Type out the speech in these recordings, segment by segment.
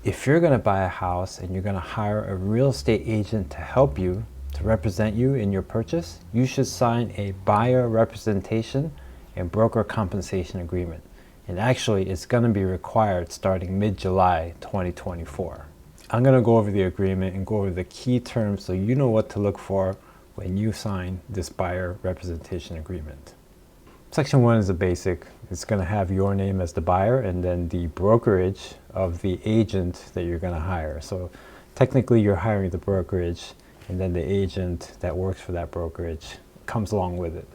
If you're going to buy a house and you're going to hire a real estate agent to help you, to represent you in your purchase, you should sign a buyer representation and broker compensation agreement. And actually, it's going to be required starting mid-July 2024. I'm going to go over the agreement and go over the key terms so you know what to look for when you sign this buyer representation agreement. Section 1 is a basic. It's going to have your name as the buyer and then the brokerage of the agent that you're going to hire. So technically you're hiring the brokerage, and then the agent that works for that brokerage comes along with it.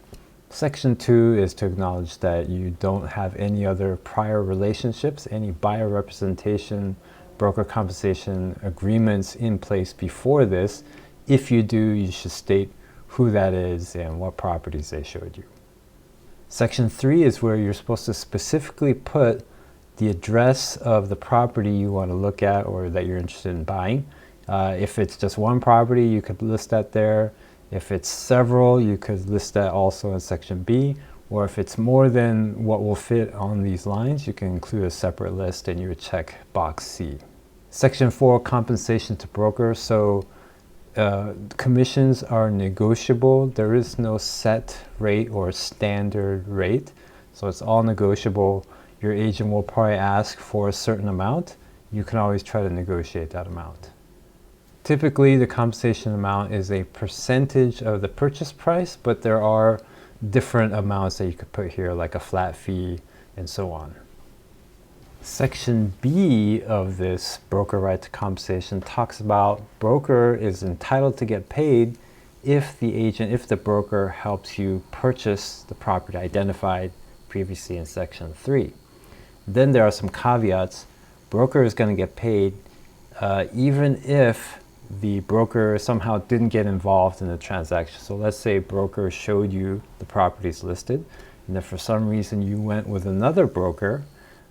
Section 2 is to acknowledge that you don't have any other prior relationships, any buyer representation, broker compensation agreements in place before this. If you do, you should state who that is and what properties they showed you. Section 3 is where you're supposed to specifically put the address of the property you want to look at or that you're interested in buying. If it's just one property, you could list that there. If it's several, you could list that also in Section B. Or if it's more than what will fit on these lines, you can include a separate list and you would check box C. Section 4, compensation to broker. So commissions are negotiable. There is no set rate or standard rate. So it's all negotiable. Your agent will probably ask for a certain amount. You can always try to negotiate that amount. Typically, the compensation amount is a percentage of the purchase price, but there are different amounts that you could put here, like a flat fee and so on. Section B of this broker right to compensation talks about broker is entitled to get paid if the broker helps you purchase the property identified previously in Section 3. Then there are some caveats. Broker is going to get paid even if the broker somehow didn't get involved in the transaction. So let's say broker showed you the properties listed, and if for some reason you went with another broker,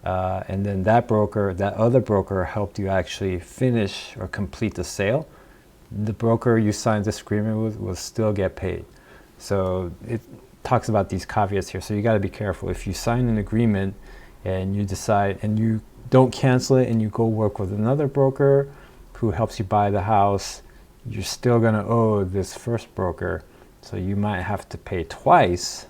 and then that other broker helped you actually finish or complete the sale, the broker you signed this agreement with will still get paid. So it talks about these caveats here. So you got to be careful. If you sign an agreement and you decide and you don't cancel it and you go work with another broker who helps you buy the house, you're still going to owe this first broker. So you might have to pay twice.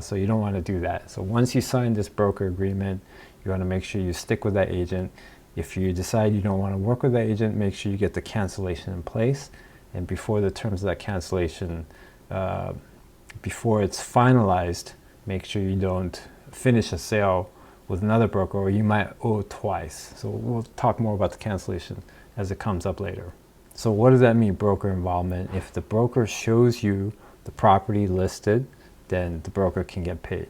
So you don't want to do that. So once you sign this broker agreement, you want to make sure you stick with that agent. If you decide you don't want to work with that agent, make sure you get the cancellation in place. And before the terms of that cancellation, before it's finalized, make sure you don't finish a sale with another broker, or you might owe twice. So we'll talk more about the cancellation as it comes up later. So what does that mean, broker involvement? If the broker shows you the property listed, then the broker can get paid.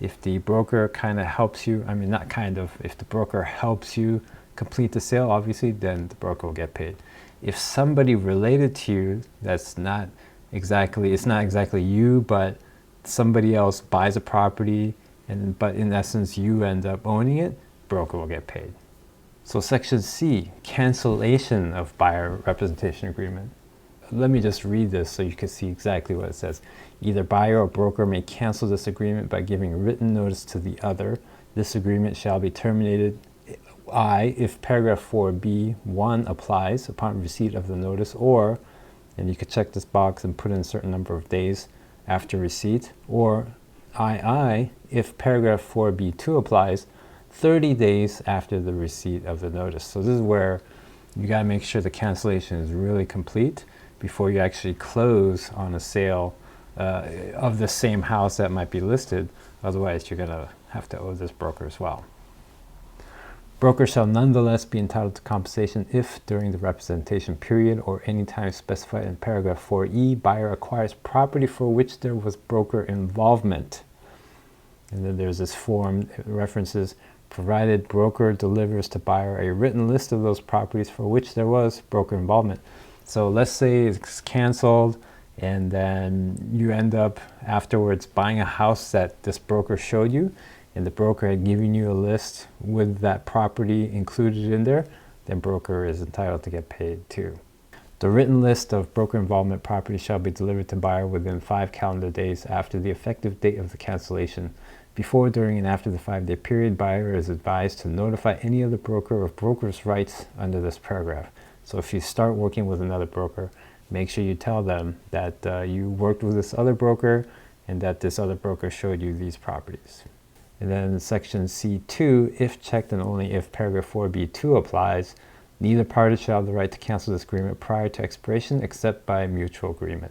If the broker kind of helps you, if the broker helps you complete the sale, obviously, then the broker will get paid. If somebody related to you it's not exactly you, but somebody else buys a property, but in essence you end up owning it, broker will get paid. So Section C, cancellation of buyer representation agreement. Let me just read this so you can see exactly what it says. Either buyer or broker may cancel this agreement by giving written notice to the other. This agreement shall be terminated, if paragraph 4B1 applies upon receipt of the notice, or, and you could check this box and put in a certain number of days after receipt, or if paragraph 4B2 applies, 30 days after the receipt of the notice. So this is where you got to make sure the cancellation is really complete before you actually close on a sale of the same house that might be listed. Otherwise, you're going to have to owe this broker as well. Broker shall nonetheless be entitled to compensation if, during the representation period or any time specified in paragraph 4E, buyer acquires property for which there was broker involvement. And then there's this form, it references, provided broker delivers to buyer a written list of those properties for which there was broker involvement. So let's say it's canceled and then you end up afterwards buying a house that this broker showed you, and the broker had given you a list with that property included in there, then broker is entitled to get paid too. The written list of broker involvement properties shall be delivered to buyer within 5 calendar days after the effective date of the cancellation. Before, during, and after the 5-day period, buyer is advised to notify any other broker of broker's rights under this paragraph. So if you start working with another broker, make sure you tell them that you worked with this other broker and that this other broker showed you these properties. And then in section C2, if checked and only if paragraph 4B2 applies, neither party shall have the right to cancel this agreement prior to expiration except by mutual agreement.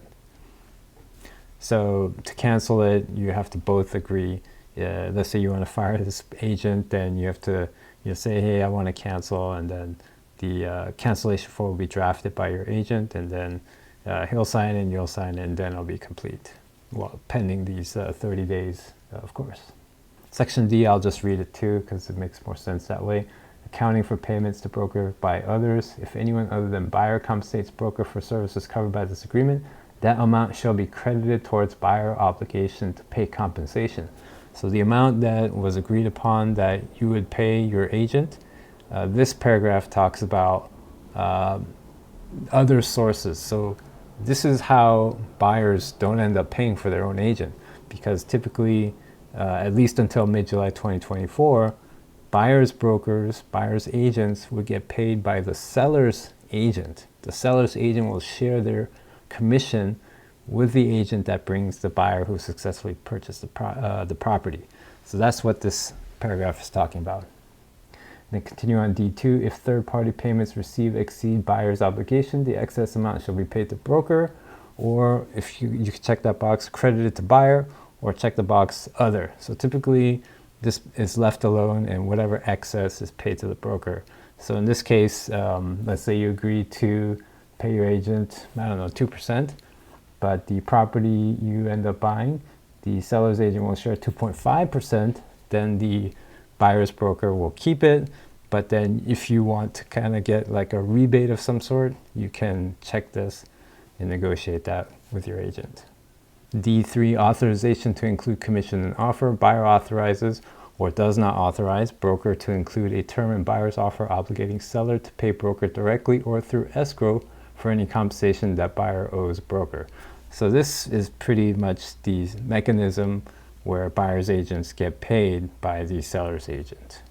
So to cancel it, you have to both agree. Let's say you want to fire this agent, then you have to say, hey, I want to cancel, and then the cancellation form will be drafted by your agent, and then he'll sign it and you'll sign it, and then it'll be complete. Well, pending these 30 days, of course. Section D, I'll just read it too because it makes more sense that way. Accounting for payments to broker by others. If anyone other than buyer compensates broker for services covered by this agreement, that amount shall be credited towards buyer obligation to pay compensation. So the amount that was agreed upon that you would pay your agent, this paragraph talks about other sources. So this is how buyers don't end up paying for their own agent, because typically, at least until mid-July 2024, buyers' brokers, buyers' agents would get paid by the seller's agent. The seller's agent will share their commission with the agent that brings the buyer who successfully purchased the property. So that's what this paragraph is talking about. Then continue on D2. If third-party payments received exceed buyer's obligation, the excess amount shall be paid to broker, or if you can check that box, credited to buyer, or check the box other. So typically this is left alone and whatever excess is paid to the broker. So in this case, let's say you agree to pay your agent, 2%, but the property you end up buying, the seller's agent will share 2.5%, then the buyer's broker will keep it. But then if you want to kind of get like a rebate of some sort, you can check this and negotiate that with your agent. D3, authorization to include commission in offer. Buyer authorizes or does not authorize broker to include a term in buyer's offer obligating seller to pay broker directly or through escrow for any compensation that buyer owes broker. So this is pretty much the mechanism where buyer's agents get paid by the seller's agent.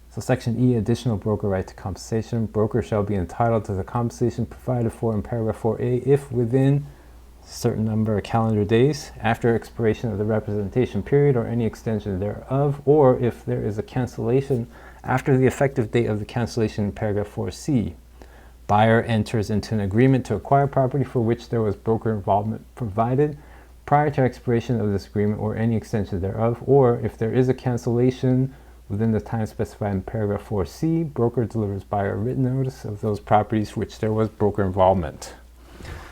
So section E, additional broker right to compensation. Broker shall be entitled to the compensation provided for in paragraph 4A if within a certain number of calendar days after expiration of the representation period or any extension thereof, or if there is a cancellation after the effective date of the cancellation in paragraph 4C. Buyer enters into an agreement to acquire property for which there was broker involvement provided prior to expiration of this agreement or any extension thereof, or if there is a cancellation within the time specified in paragraph 4C, broker delivers buyer a written notice of those properties for which there was broker involvement.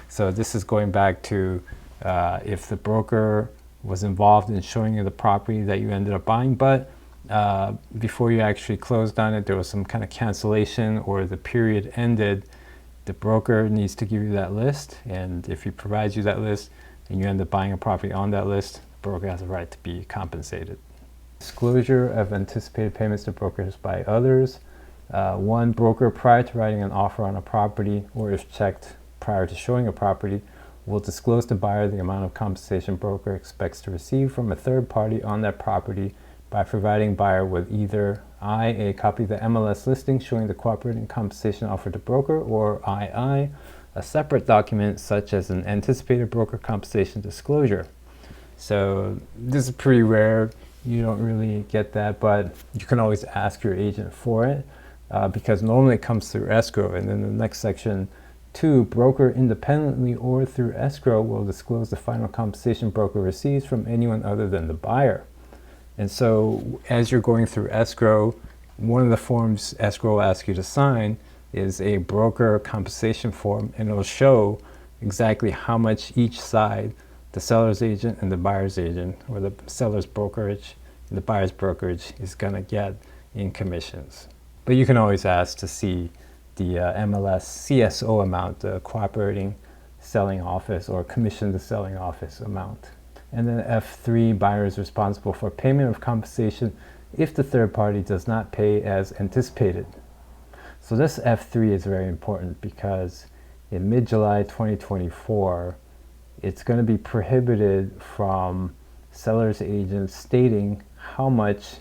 So this is going back to if the broker was involved in showing you the property that you ended up buying, but before you actually closed on it, there was some kind of cancellation or the period ended, the broker needs to give you that list. And if he provides you that list and you end up buying a property on that list, the broker has a right to be compensated. Disclosure of anticipated payments to brokers by others. One, broker prior to writing an offer on a property or if checked prior to showing a property will disclose to buyer the amount of compensation broker expects to receive from a third party on that property by providing buyer with either I, a copy of the MLS listing showing the cooperating compensation offered to broker, or II, a separate document such as an anticipated broker compensation disclosure. So this is pretty rare. You don't really get that, but you can always ask your agent for it because normally it comes through escrow. And then the next section, 2, broker independently or through escrow will disclose the final compensation broker receives from anyone other than the buyer. And so as you're going through escrow, one of the forms escrow will ask you to sign is a broker compensation form, and it'll show exactly how much each side, the seller's agent and the buyer's agent, or the seller's brokerage and the buyer's brokerage, is going to get in commissions. But you can always ask to see the MLS CSO amount, the cooperating selling office or commission to selling office amount. And then F3, buyer is responsible for payment of compensation if the third party does not pay as anticipated. So this F3 is very important because in mid-July 2024, it's going to be prohibited from seller's agent stating how much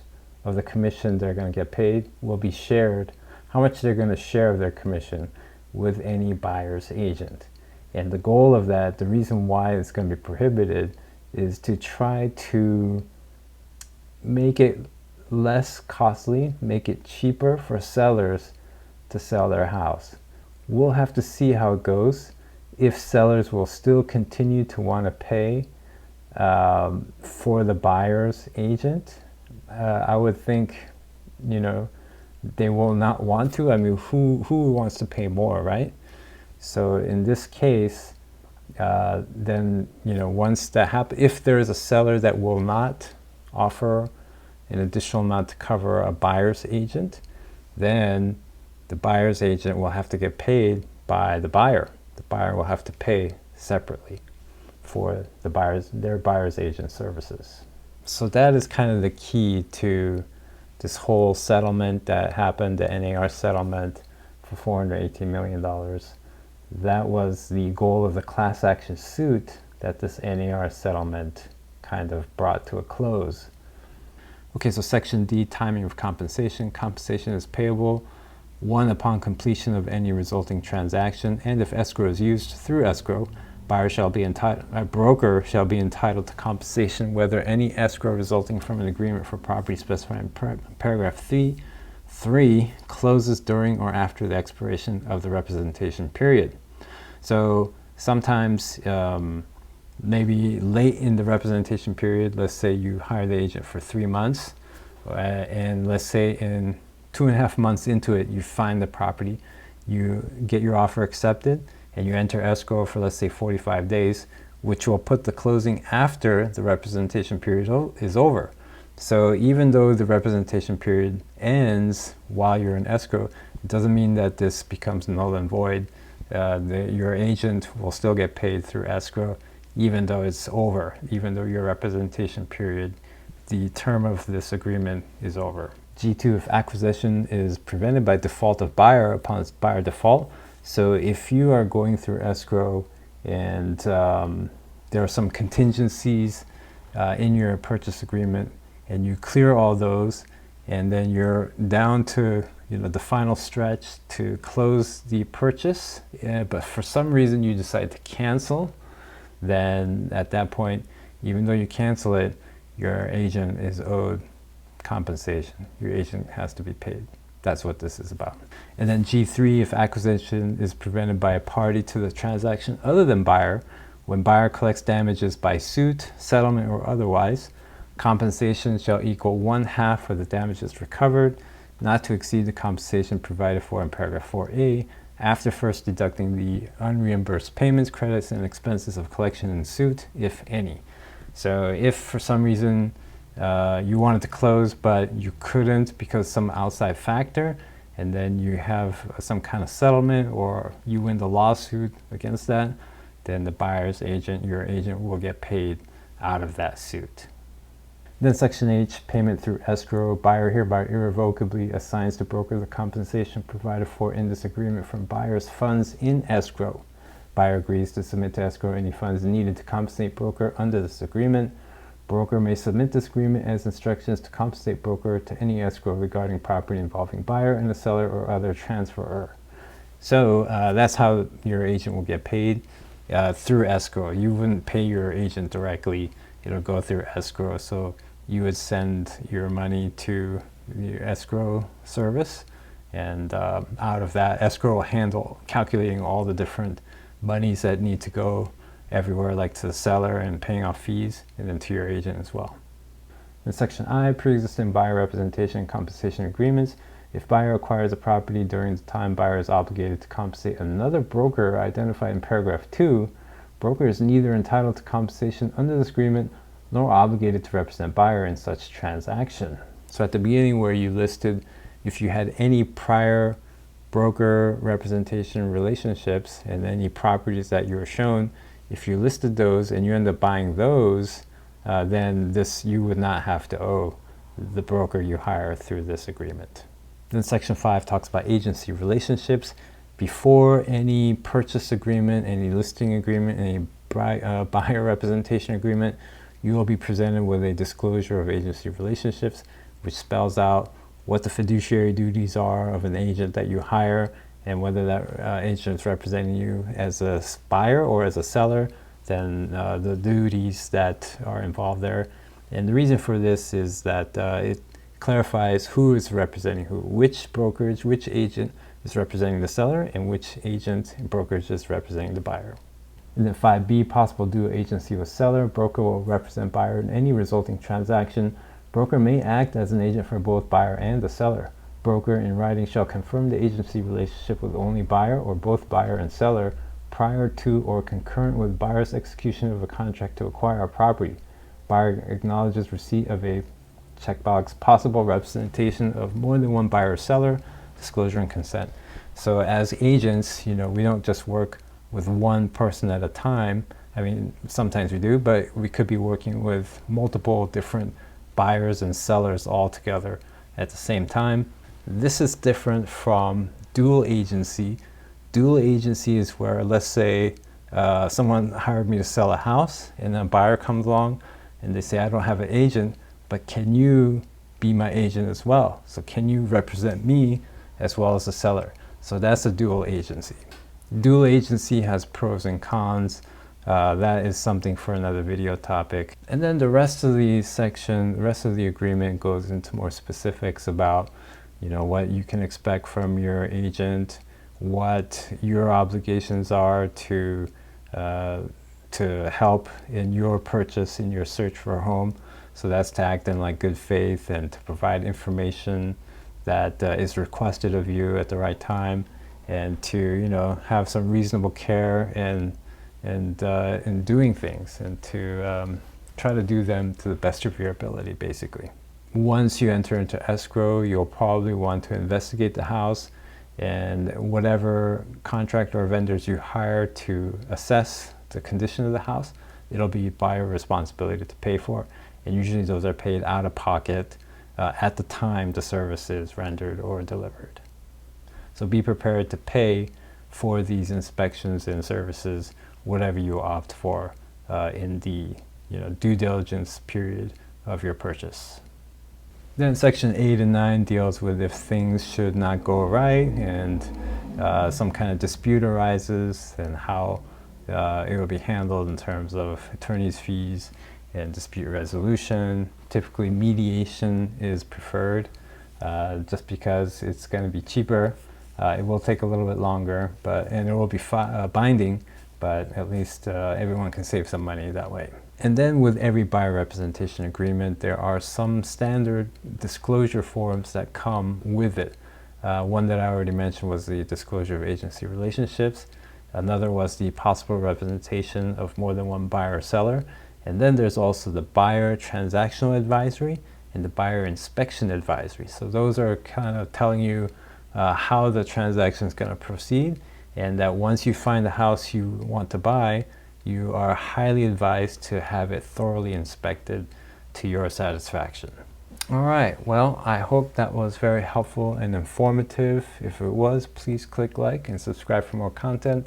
of the commission they're going to get paid will be shared, how much they're going to share of their commission with any buyer's agent. And the goal of that, the reason why it's going to be prohibited, is to try to make it less costly, make it cheaper for sellers to sell their house. We'll have to see how it goes. If sellers will still continue to want to pay for the buyer's agent, I would think, they will not want to. I mean, who wants to pay more, right? So in this case, then, once that happens, if there is a seller that will not offer an additional amount to cover a buyer's agent, then the buyer's agent will have to get paid by the buyer. The buyer will have to pay separately for their buyer's agent services. So that is kind of the key to this whole settlement that happened, the NAR settlement for $418 million. That was the goal of the class action suit that this NAR settlement kind of brought to a close. Okay, so Section D, timing of compensation. Compensation is payable, 1, upon completion of any resulting transaction, and if escrow is used through escrow, broker shall be entitled to compensation whether any escrow resulting from an agreement for property specified in paragraph 3 closes during or after the expiration of the representation period. So sometimes maybe late in the representation period, let's say you hire the agent for 3 months, and let's say in 2.5 months into it, you find the property, you get your offer accepted, and you enter escrow for, let's say, 45 days, which will put the closing after the representation period is over. So even though the representation period ends while you're in escrow, it doesn't mean that this becomes null and void. Your agent will still get paid through escrow, even though it's over, even though your representation period, the term of this agreement is over. G2, if acquisition is prevented by default of buyer upon its buyer default. So if you are going through escrow and there are some contingencies in your purchase agreement, and you clear all those, and then you're down to the final stretch to close the purchase, but for some reason you decide to cancel, then at that point, even though you cancel it, your agent is owed compensation. Your agent has to be paid. That's what this is about. And then G3, if acquisition is prevented by a party to the transaction other than buyer, when buyer collects damages by suit, settlement, or otherwise, compensation shall equal 1/2 of the damages recovered, not to exceed the compensation provided for in paragraph 4A, after first deducting the unreimbursed payments, credits, and expenses of collection in suit, if any. So if for some reason you wanted to close but you couldn't because some outside factor, and then you have some kind of settlement or you win the lawsuit against that, then the buyer's agent, your agent, will get paid out of that suit. Then Section H, payment through escrow. Buyer hereby irrevocably assigns to broker the compensation provided for in this agreement from buyer's funds in escrow. Buyer agrees to submit to escrow any funds needed to compensate broker under this agreement. Broker may submit this agreement as instructions to compensate broker to any escrow regarding property involving buyer and the seller or other transferor. So that's how your agent will get paid, through escrow. You wouldn't pay your agent directly. It'll go through escrow. So you would send your money to the escrow service, and out of that, escrow will handle calculating all the different monies that need to go everywhere, like to the seller and paying off fees, and then to your agent as well. In Section I, pre-existing buyer representation and compensation agreements. If buyer acquires a property during the time buyer is obligated to compensate another broker identified in paragraph 2, broker is neither entitled to compensation under this agreement nor obligated to represent buyer in such transaction. So at the beginning where you listed if you had any prior broker representation relationships and any properties that you were shown, if you listed those and you end up buying those, then you would not have to owe the broker you hire through this agreement. Then Section 5 talks about agency relationships. Before any purchase agreement, any listing agreement, any buyer representation agreement, you will be presented with a disclosure of agency relationships, which spells out what the fiduciary duties are of an agent that you hire, and whether that agent is representing you as a buyer or as a seller, then the duties that are involved there. And the reason for this is that it clarifies who is representing who, which brokerage, which agent is representing the seller, and which agent and brokerage is representing the buyer. And then 5B, possible dual agency with seller. Broker will represent buyer in any resulting transaction. Broker may act as an agent for both buyer and the seller. Broker in writing shall confirm the agency relationship with only buyer or both buyer and seller prior to or concurrent with buyer's execution of a contract to acquire a property. Buyer acknowledges receipt of a checkbox possible representation of more than one buyer or seller, disclosure and consent. So as agents, we don't just work with one person at a time. I mean, sometimes we do, but we could be working with multiple different buyers and sellers all together at the same time. This is different from dual agency. Dual agency is where, let's say, someone hired me to sell a house, and a buyer comes along and they say, I don't have an agent, but can you be my agent as well? So can you represent me as well as the seller? So that's a dual agency. Dual agency has pros and cons. That is something for another video topic. And then the rest of the section, the rest of the agreement goes into more specifics about what you can expect from your agent, what your obligations are to help in your purchase, in your search for a home. So that's to act in like good faith and to provide information that is requested of you at the right time, and to have some reasonable care in doing things, and to try to do them to the best of your ability, basically. Once you enter into escrow, you'll probably want to investigate the house, and whatever contractor or vendors you hire to assess the condition of the house, it'll be buyer responsibility to pay for. And usually those are paid out of pocket at the time the service is rendered or delivered. So be prepared to pay for these inspections and services, whatever you opt for in the due diligence period of your purchase. Then section 8 and 9 deals with if things should not go right and some kind of dispute arises, and how it will be handled in terms of attorney's fees and dispute resolution. Typically mediation is preferred just because it's going to be cheaper. It will take a little bit longer, and it will be binding, but at least everyone can save some money that way. And then with every buyer representation agreement, there are some standard disclosure forms that come with it. One that I already mentioned was the disclosure of agency relationships. Another was the possible representation of more than one buyer or seller. And then there's also the buyer transactional advisory and the buyer inspection advisory. So those are kind of telling you how the transaction is going to proceed, and that once you find the house you want to buy, you are highly advised to have it thoroughly inspected to your satisfaction. All right, well, I hope that was very helpful and informative. If it was, please click like and subscribe for more content.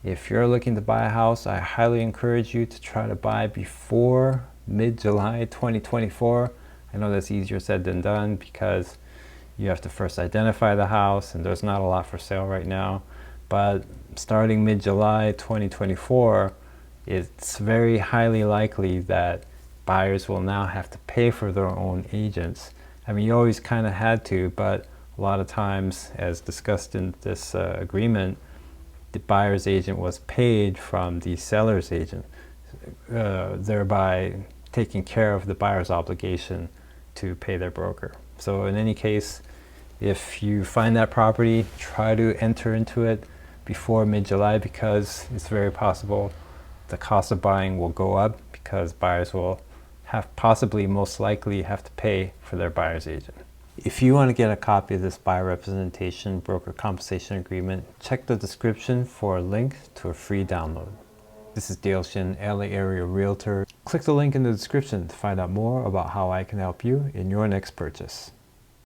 If you're looking to buy a house, I highly encourage you to try to buy before mid-July 2024. I know that's easier said than done because you have to first identify the house, and there's not a lot for sale right now. But starting mid-July 2024, it's very highly likely that buyers will now have to pay for their own agents. I mean, you always kind of had to, but a lot of times, as discussed in this agreement, the buyer's agent was paid from the seller's agent, thereby taking care of the buyer's obligation to pay their broker. So in any case, if you find that property, try to enter into it before mid-July, because it's very possible the cost of buying will go up, because buyers will most likely have to pay for their buyer's agent. If you want to get a copy of this buyer representation broker compensation agreement, check the description for a link to a free download. This is dale.shin, LA area realtor. Click the link in the description to find out more about how I can help you in your next purchase.